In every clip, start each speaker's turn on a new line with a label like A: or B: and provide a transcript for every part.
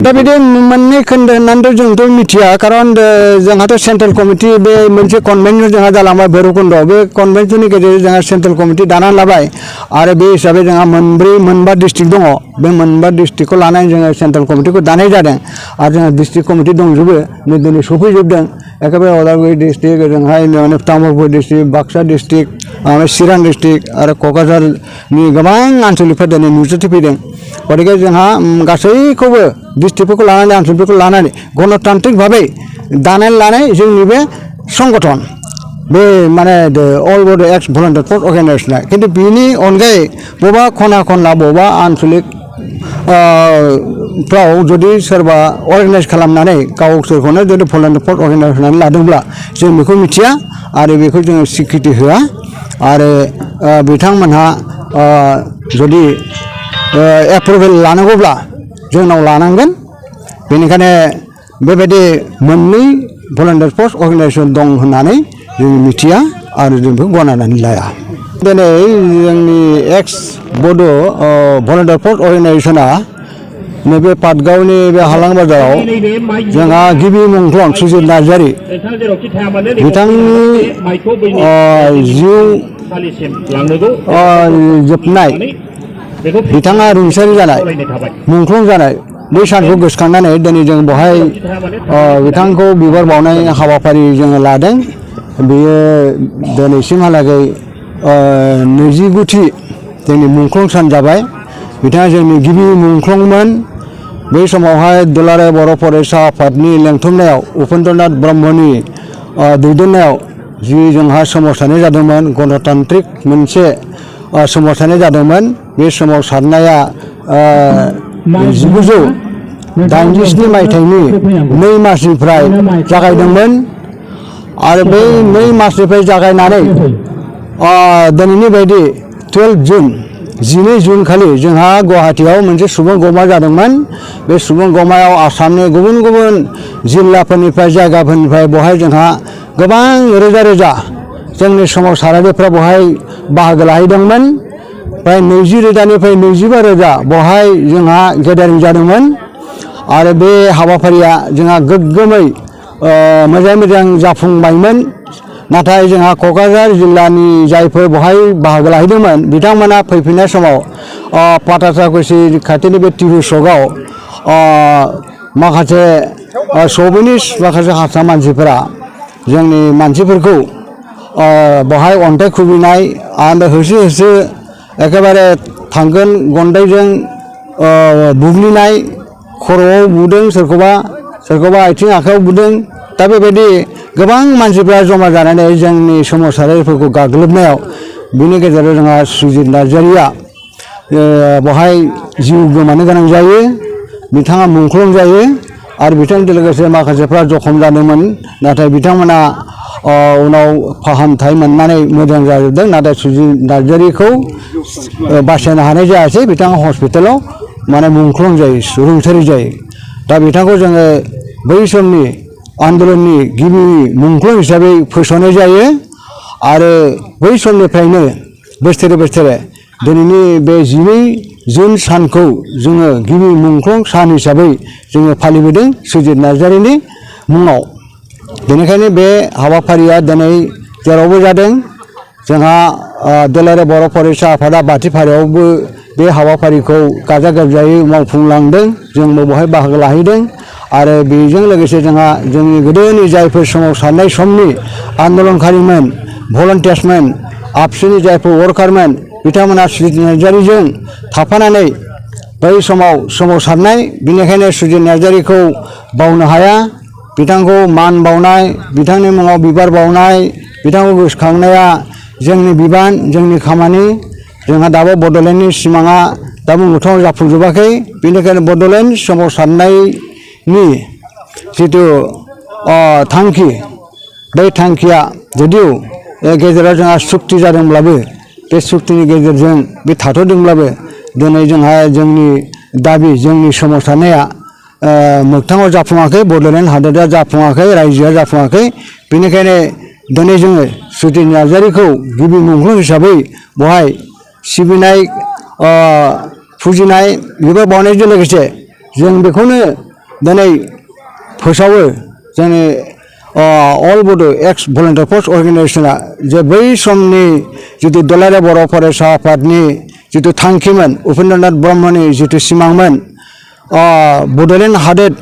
A: दा बिदि मोननै खोन्दो होननानैथ' जोंथ' मिथिया कारन जोंहाथ' सेन्ट्रेल कमिटि बे मोनसे कनभेन्सन जोंहा जालांबाय भैरबकुन्द बे कनभेन्सननि गेजेरजों जोंहा सेन्ट्रेल कमिटि दानानै लाबाय आरो बे हिसाबै जोंहा मोनबा डिस्ट्रिक्ट दङ बे मोनबा डिस्ट्रिक्टखौ लानानै जोङो सेन्ट्रेल कमिटिखौ दानाय जादों आरो जोंहा डिस्ट्रिक्ट कमिटि दंजोबो नै दिनै सफैजोबदों एखेबारे उदालगुरि डिस्ट्रिक्ट ओजोंहाय तामुलपुर डिस्ट्रिक्ट बाक्सा डिस्ट्रिक्ट चिरां डिस्ट्रिक्ट आरो क'क्राझारनि गोबां आनसलिकफोर दिनै नुजाथिफैदों गतिके जोंहा गासैखौबो डिस्ट्रिक्टफोरखौ लानानै आनसलिकफोरखौ लानानै गणतान्त्रिक भाबै दानानै लानाय जोंनि बे संगठन बे माने अल बड' एक्स भलन्टियार फर्स अर्गेनाइजेसना खिन्थु बिनि अनगायै बबेबा खना खनला बबेबा आनसलिक फ्राव जुदि सोरबा अर्गेनाइज खालामनानै गावसोरखौनो जुदि भलन्टियार फर्स अर्गेनाइज खालामनानै लादोंब्ला जों बेखौ मिथिया आरो बेखौ जोङो सिक्रिटि होआ आरो बिथांमोनहा जुदि एप्रुभेल लानांगौब्ला जोंनाव लानांगोन बेनिखायनो बेबायदि मोननै भलन्टियार फर्स अर्गेनाइजेसन दं होननानै जों मिथिया आरो जों बेखौ गनायनानै लाया दिनै जोंनि एक्स बड' भलन्टियार फर्स अर्गेनाइजेसना नैबे पाटगावनि बे हालां बाजाराव जोंहा गिबि मुंख्लं सुजित नार्जारि बिथांनि जिउ जोबनाय बिथाङा रुंसारि जानाय मुंख्लं जानाय बै सानखौ गोसोखांनानै दिनै जों बेवहाय बिथांखौ बिबार बावनाय हाबाफारि जोङो लादों बेयो दिनैसिमहालागै 29थि जोंनि मुंख्लं सान जाबाय बिथाङा जोंनि गिबि मुंख्लंमोन बै समावहाय दुलाराय बर' फरायसा आफादनि लेंथुमनायाव उपेन्द्रनाथ ब्रह्मनि दैदेननायाव जि जोंहा सोमावसारनाय जादोंमोन गणतान्त्रिक मोनसे सोमावसारनाय जादोंमोन बे सोमावसारनाया 1987 मायथाइनि 2 मार्चनिफ्राय जागायदोंमोन आरो बै 2 मार्चनिफ्राय जागायनानै दिनैनि बायदि 12 जुन खालि जोंहा गुवाहाटीयाव मोनसे सुबुं गमा जादोंमोन बे सुबुं गमायाव आसामनि गुबुन गुबुन जिल्लाफोरनिफ्राय जायगाफोरनिफ्राय बेवहाय जोंहा गोबां रोजा रोजा जोंनि सोमावसारारिफ्रा बेवहाय बाहागो लाहैदोंमोन प्राय 20 रोजानिफ्राय 25 रोजा बेवहाय जोंहा गेदारिं जादोंमोन आरो बे हाबाफारिया जोंहा गोग्गोमै मोजाङै मोजां जाफुंबायमोन नाथाय जोंहा क'क्राझार जिल्लानि जायफोर बेवहाय बाहागो लाहैदोंमोन बिथांमोना फैफिननाय समाव पाटासाकुसि खाथिनि बे टिहु सकआव माखासे शभिनिस्ट माखासे हारसा मानसिफोरा जोंनि मानसिफोरखौ बेवहाय अन्थाइ खुबैनाय आरो होसो होसो एखेबारे थांगोन गन्दायजों बुग्लिनाय खर'आव बुदों सोरखौबा आथिं आखाइयाव बुदों दा बेबायदि गोबां मानसिफ्रा जमा जानानै जोंनि सोमावसारारिफोरखौ गाग्लोबनायाव बिनि गेजेराव जोंहा सुजित नार्जारिया बेवहाय जिउ गोमानो गोनां जायो बिथाङा मुंख्लं जायो आरो बिथांजों लोगोसे माखासेफ्रा जखम जादोंमोन नाथाय बिथांमोना उनाव फाहामथाय मोननानै मोजां जाजोबदों नाथाय सुजित नार्जारिखौ बासायनो हानाय जायासै बिथाङा हस्पिटालाव माने मुंख्लं जायो रुंसारि जायो दा बिथांखौ जोङो बै समनि आन्दलननि गिबि मुंख्लं हिसाबै फोसावनाय जायो आरो बै समनिफ्रायनो बोसोरे दिनैनि बे 12 जुन सानखौ जोङो गिबि मुंख्लं सान हिसाबै जोङो फालिबोदों सुजित नार्जारिनि मुङाव बेनिखायनो बे हाबाफारिया दिनै जेरावबो जादों जोंहा दुलाराय बर' फरायसा आफादा बाथिपारायावबो बे हाबाफारिखौ गाजा गोमजायै मावफुंलांदों जोंबो बेवहाय बाहागो लाहैदों आरो बेजों लोगोसे जोंहा जोंनि गोदोनि जायफोर सोमावसारनाय समनि आन्दलनकारिमोन भलन्टियार्समोन आबसुनि जायफोर वर्कारमोन बिथांमोना सुजित नार्जारिजों थाफानानै बै समाव सोमावसारनाय बेनिखायनो सुजित नार्जारिखौ बावनो हाया बिथांखौ मान बावनाय बिथांनि मुङाव बिबार बावनाय बिथांखौ गोसोखांनाया जोंनि बिबान जोंनि खामानि जोंहा दाबो बड'लेण्डनि सिमाङा दाबो मोगथाङाव जाफुंजोबाखै बेनिखायनो बड'लेण्ड सोमावसारनायनि जिथु थांखि बै थांखिया जुदिव गेजेराव जोंहा सुक्ति जादोंब्लाबो बे सुक्तिनि गेजेरजों बे थाथ'दोंब्लाबो दिनै जोंहा जोंनि दाबि जोंनि सोमावसारनाया मोगथाङाव जाफुङाखै बड'लेण्ड हादोरा जाफुङाखै रायजोआ जाफुङाखै बेनिखायनो दिनै जोङो सुजित नार्जारिखौ गिबि मुंख्लं हिसाबै बेवहाय सिबिनाय फुजिनाय बिबार बावनायजों लोगोसे जों बेखौनो दिनै फोसावो जोंनि अल बड' एक्स भलन्टियार फर्स अर्गेनाइजेसना जे बै समनि जितु दुलाराय बर' फरायसा आफादनि जितु थांखिमोन उपेन्द्रनाथ ब्रह्मनि जितु सिमांमोन बड'लेण्ड हादोर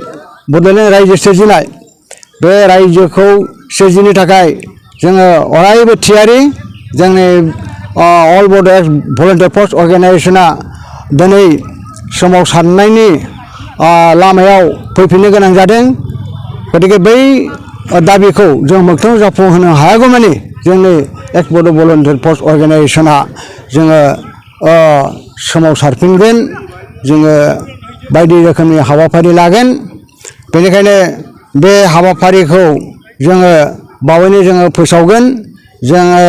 A: बड'लेण्ड रायजो सोरजिनाय बे रायजोखौ सोरजिनो थाखाय जोङो अरायबो थियारि जोंनि अल बड' एक्स भलन्टियार फर्स अर्गेनाइजेसना दिनै सोमावसारनायनि लामायाव फैफिननो गोनां जादों गतिके बै दाबिखौ जों मोगथाङाव जाफुंहोनो हायागौमानि जोंनि एक्स बड' भलन्टियार फर्स अर्गेनाइजेसना जोङो सोमावसारफिनगोन जोङो बायदि रोखोमनि हाबाफारि लागोन बेनिखायनो बे हाबाफारिखौ जोङो बावैनो जोङो फोसावगोन जोङो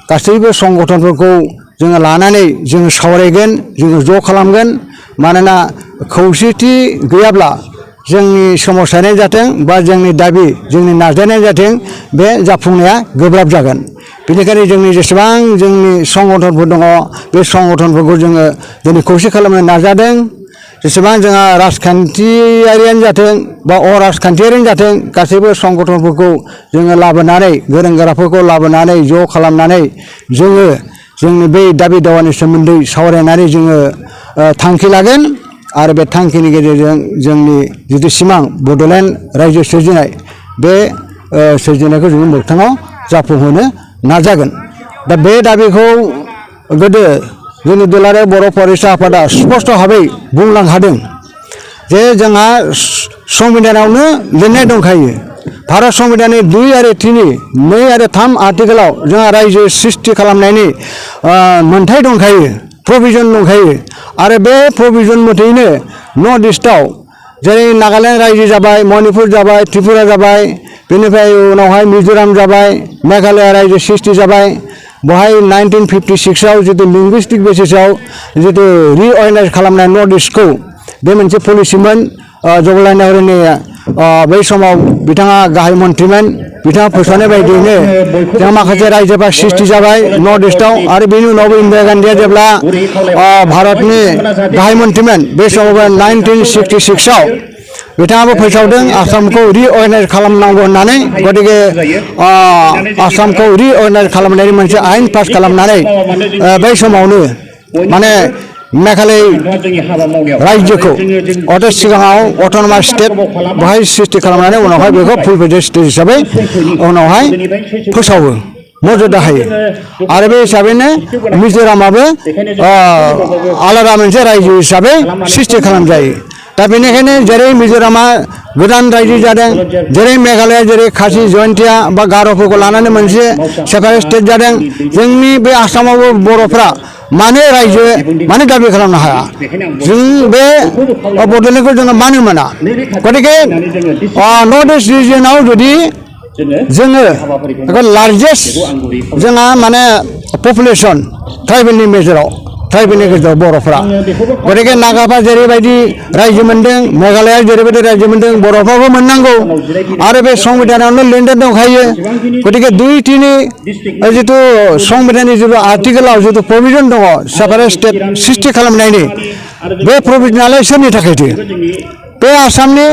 A: गासैबो संगठनफोरखौ जोङो लानानै जोङो सावरायगोन जोङो ज' खालामगोन मानोना खौसेथि गैयाब्ला जोंनि सोमावसारनाय जाथों बा जोंनि दाबि जोंनि नाजानाय जाथों बे जाफुंनाया गोब्राब जागोन बेनिखायनो जोंनि जेसेबां जोंनि संगठनफोर दङ बे संगठनफोरखौ जोङो दिनै खौसे खालामनो नाजादों जेसेबां जोंहा राजखान्थियारियानो जाथों बा अराजखान्थियारियानो जाथों गासैबो संगठनफोरखौ जोङो लाबोनानै गोरों गोराफोरखौ लाबोनानै ज' खालामनानै जोङो जोंनि बै दाबि दावानि सोमोन्दै सावरायनानै जोङो थांखि लागोन आरो बे थांखिनि गेजेरजों जोंनि जितु सिमां बड'लेण्ड रायजो सोरजिनाय बे सोरजिनायखौ जोङो मोगथाङाव जाफुंहोनो नाजागोन दा बे दाबिखौ गोदो जोंनि दुलाराय बर' फरायसा आफादा स्पष्ट भाबै बुंलांखादों जे जोंहा संबिधानावनो लिरनाय दंखायो भारत संबिधाननि 2 आरो 3 2 आरो 3 आर्टिकेलाव जोंहा रायजो सृष्टि खालामनायनि मोन्थाय दंखायो प्रभिजन दंखायो आरो बे प्रभिजन मथेयैनो नर्थ इस्टआव जेरै नागालेण्ड रायजो जाबाय मणिपुर जाबाय त्रिपुरा जाबाय बेनिफ्राय उनावहाय मिज'राम जाबाय मेघालय रायजो सृष्टि जाबाय बहाय 1956आव जितु लिंगुइस्टिक बेसिसाव जितु रिअर्गेनाइज खालामनाय नर्थ इस्टखौ बे मोनसे पलिसिमोन जवाहरलाल नेहरूनि बै समाव बिथाङा गाहाय मन्थ्रिमोन बिथाङा फोसावनाय बायदियैनो जोंहा माखासे रायजोफोरा सृष्टि जाबाय नर्थ इस्टआव आरो बेनि उनावबो इन्दिरा गान्धीया जेब्ला भारतनि गाहाय मन्थ्रिमोन बे समावबो 1966आव बिथाङाबो फोसावदों आसामखौ रिअर्गेनाइज खालामनांगौ होननानै गतिके आसामखौ रिअर्गेनाइज खालामनायनि मोनसे आयेन पास खालामनानै बै समावनो माने मेघालय रायजोखौ सिगाङाव अट'नमास स्टेट बेवहाय सृष्टि खालामनानै उनावहाय बेखौ फुल फेडेरेल स्टेट हिसाबै उनावहाय फोसावो मर्यादा होयो आरो बे हिसाबैनो मिज'रामाबो आलादा मोनसे रायजो हिसाबै सृष्टि खालामजायो दा बेनिखायनो जेरै मिज'रामा गोदान रायजो जादों जेरै मेघालया जेरै खासि जयन्तिया बा गार'फोरखौ लानानै मोनसे सेपारेट स्टेट जादों जोंनि बे आसामावबो बर'फ्रा मानो रायजो मानो दाबि खालामनो हाया जों बे बड'लेण्डखौ जोङो मानो मोना गतिके नर्थ इस्ट रिजनाव जुदि जोङो लार्जेस्ट जोंहा माने पपुलेसन ट्राइबेलनि मेजराव ट्राइबेलनि गेजेराव बर'फ्रा गतिके नागाफ्रा जेरैबायदि रायजो मोन्दों मेघालया जेरैबायदि रायजो मोन्दों बर'फ्राबो मोननांगौ आरो बे संबिधानावनो लिरनाय दंखायो गतिके 2-3 जितु संबिधाननि जितु आर्टिकेलाव जितु प्रभिजन दङ सेपारेट स्टेट सृष्टि खालामनायनि बे प्रभिजनालाय सोरनि थाखायथो बे आसामनि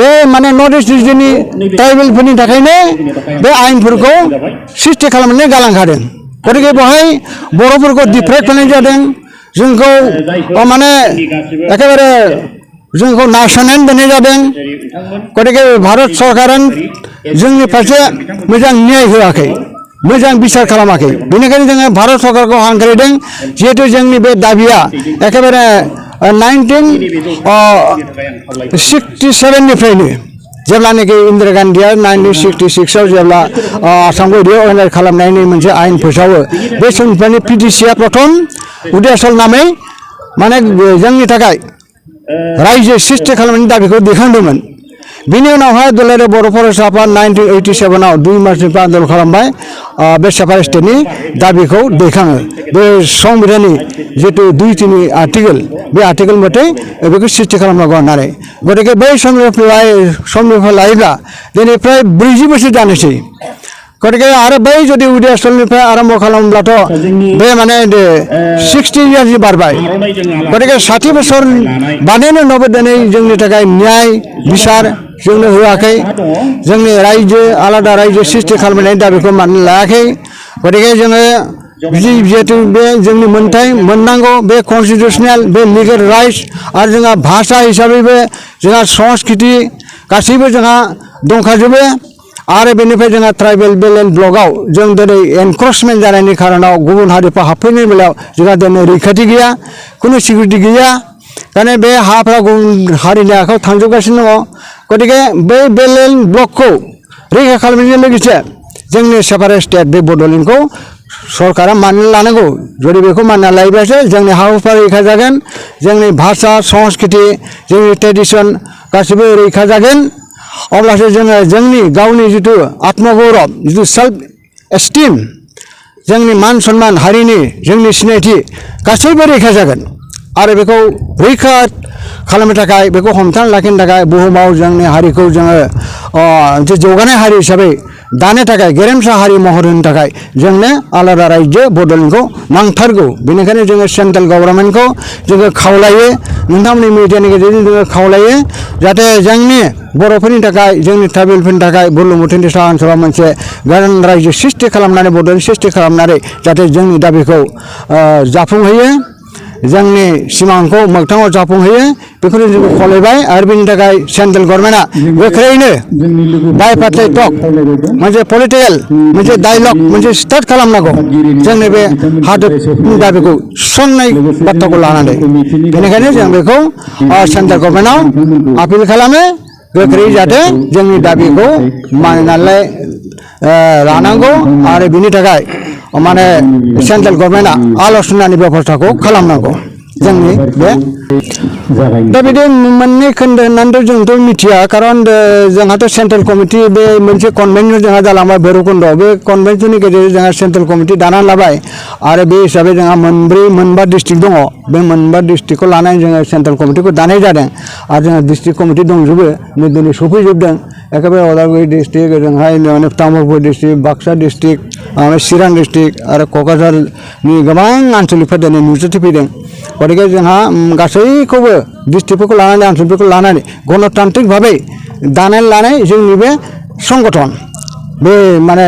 A: बे माने नर्थ इस्ट रिजननि ट्राइबेलफोरनि थाखायनो बे आयेनफोरखौ सृष्टि खालामनानै गालांखादों गतिके बेवहाय बर'फोरखौ डिप्राइभ खालामनाय जादों जोंखौ माने एखेबारे जोंखौ नारसोनानै दोननाय जादों गतिके भारत सरकारानो जोंनि फारसे मोजां न्याय होआखै मोजां बिसार खालामाखै बेनिखायनो जोङो भारत सरकारखौ हांख्रायदों जिहेतु जोंनि बे दाबिया एखेबारे 1967निफ्रायनो जेब्लानाखि इन्दिरा गान्धीया 1966आव जेब्ला आसामखौ रिअर्गेनाइज खालामनायनि मोनसे आयेन फोसावो बे समनिफ्रायनो पिटिसिया प्रथम उदयाचल नामै माने जोंनि थाखाय रायजो सृष्टि खालामनायनि दाबिखौ दैखांदोंमोन बिनि उनावहाय दुलाराय बर' फरायसा आफाद 1987आव 2 मार्चनिफ्राय आन्दलन खालामबाय बे सेपारेट स्टेटनि दाबिखौ दैखाङो बे संबिधाननि जितु 2-3 आर्टिकेल बे आर्टिकेल मथे बेखौ सृष्टि खालामनांगौ होननानै गतिके बै समनिफ्राय लायोब्ला दिनै फ्राय 40 बोसोर जानोसै गतिके आरो बै जुदि उदियासलनिफ्राय आरम्भ खालामब्लाथ' बे माने 60 इयार्स बारबाय गतिके 60 बोसोर बानायनो नबो दिनै जोंनि थाखाय न्याय बिसार जोंनो होआखै जोंनि रायजो आलादा रायजो सृष्टि खालामनायनि दाबिखौ मानिना लायाखै गतिके जोङो जिहेतु बे जोंनि मोनथाय मोननांगौ बे कन्स्टिटिउसनेल बे लिगेल राइट्स आरो जोंहा भाषा हिसाबैबो जोंहा संस्कृति गासैबो जोंहा दंखाजोबो आरो बेनिफ्राय जोंहा ट्राइबेल बेलेन्स ब्लकआव जों दिनै एनक्रचमेन्ट जानायनि खारनाव गुबुन हारिफ्रा हाबफैनायनि बेलायाव जोंहा दिनै रैखाथि गैया खुनु सिकिउरिटि गैया माने बे हाफ्रा गुबुन हारिनि आखायाव थांजोबगासिनो दङ गतिके बै बेलेन्स ब्लकखौ रैखा खालामनायजों लोगोसे जोंनि सेपारेट स्टेट बे बड'लेण्डखौ सरकारा मानिना लानांगौ जुदि बेखौ मानिना लायोब्लासो जोंनि हा हुफ्रा रैखा जागोन जोंनि भाषा संस्कृति जोंनि ट्रेडिसन गासिबो रैखा जागोन अब्लासो जोङो जोंनि गावनि जिथु आत्मगौरब जिथु सेल्फ एस्टिम जोंनि मान सन्मान हारिनि जोंनि सिनायथि गासैबो रैखा जागोन आरो बेखौ रैखा खालामनो थाखाय बेखौ हमथाना लाखिनो थाखाय बुहुमाव जोंनि हारिखौ जोङो मोनसे जौगानाय हारि हिसाबै दानो थाखाय गेरेमसा हारि महर होनो थाखाय जोंनो आलादा रायजो बड'लेण्डखौ नांथारगौ बेनिखायनो जोङो सेन्ट्रेल गभर्नमेन्टखौ जोङो खावलायो नोंथांमोननि मिडियानि गेजेरजों जोङो खावलायो जाहाथे जोंनि बर'फोरनि थाखाय जोंनि ट्राइबेलफोरनि थाखाय बुरलुंबुथुरनि साहा ओनसोलाव मोनसे गोदान रायजो सृष्टि खालामनानै बड'लेण्ड सृष्टि खालामनानै जाहाथे जोंनि दाबिखौ जाफुंहोयो जोंनि सिमांखौ मोगथाङाव जाफुंहोयो बेखौनो जों खावलायबाय आरो बेनि थाखाय सेन्ट्रेल गभर्नमेन्टआ गोख्रैनो बायपार्टि टक मोनसे पलिटिकेल मोनसे डायलग मोनसे स्टार्ट खालामनांगौ जोंनि बे हादोरनि दाबिखौ सुस्रांनाय बाथ्राखौ लानानै बेनिखायनो जों बेखौ सेन्ट्रेल गभर्नमेन्टआव आपिल खालामो गोख्रै जाहाथे जोंनि दाबिखौ मानिनानै लानांगौ आरो बिनि थाखाय माने सेन्ट्रेल गभर्नमेन्टआ आल'सनानि बेबस्थाखौ खालामनांगौ जोंनि बे दा बिदि मोननै खोन्दो होननानैथ' जोंथ' मिथिया खारन जोंहाथ' सेन्ट्रेल कमिटि बे मोनसे कनभेन्सन जोंहा जालांबाय भैरबकुन्द'आव बे कनभेन्सननि गेजेरजों जोंहा सेन्ट्रेल कमिटि दानानै लाबाय आरो बे हिसाबै जोंहा मोनबा डिस्ट्रिक्ट दङ बे मोनबा डिस्ट्रिक्टखौ लानानै जोङो सेन्ट्रेल कमिटिखौ दानाय जादों आरो जोंहा डिस्ट्रिक्ट कमिटि दंजोबो दिनै सफैजोबदों एखेबारे उदालगुरि डिस्ट्रिक्ट ओजोंहाय तामुलपुर डिस्ट्रिक्ट बाक्सा डिस्ट्रिक्ट चिरां डिस्ट्रिक्ट आरो क'क्राझारनि गोबां आनसलिकफोर दिनै नुजाथिफैदों गतिके जोंहा गासैखौबो डिस्ट्रिक्टफोरखौ लानानै आनसलिकफोरखौ लानानै गणतान्त्रिक भाबै दानानै लानाय जोंनि बे संगठन बे माने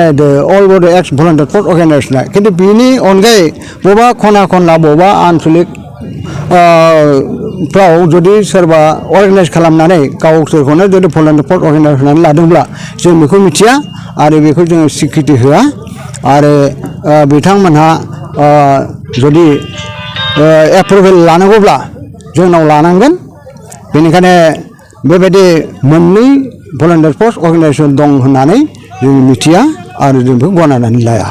A: अल बड' एक्स भलन्टियार फर्स अर्गानाइजेसना खिन्थु बिनि अनगायै बबेबा खना खनला बबेबा आनसलिक फ्राव जुदि सोरबा अर्गानाइज खालामनानै गावसोरखौनो जुदि भलन्टियार फर्स अर्गानाइज होनानै लादोंब्ला जों बेखौ मिथिया आरो बेखौ जोङो सिकिउरिटि होआ आरो बिथांमोनहा जुदि एप्रुभेल लानांगौब्ला जोंनाव लानांगोन बेनिखायनो बेबायदि मोननै भलन्टियार फर्स अर्गानाइजेसन दं होननानै जों मिथिया आरो जों बेखौ गनायनानै लाया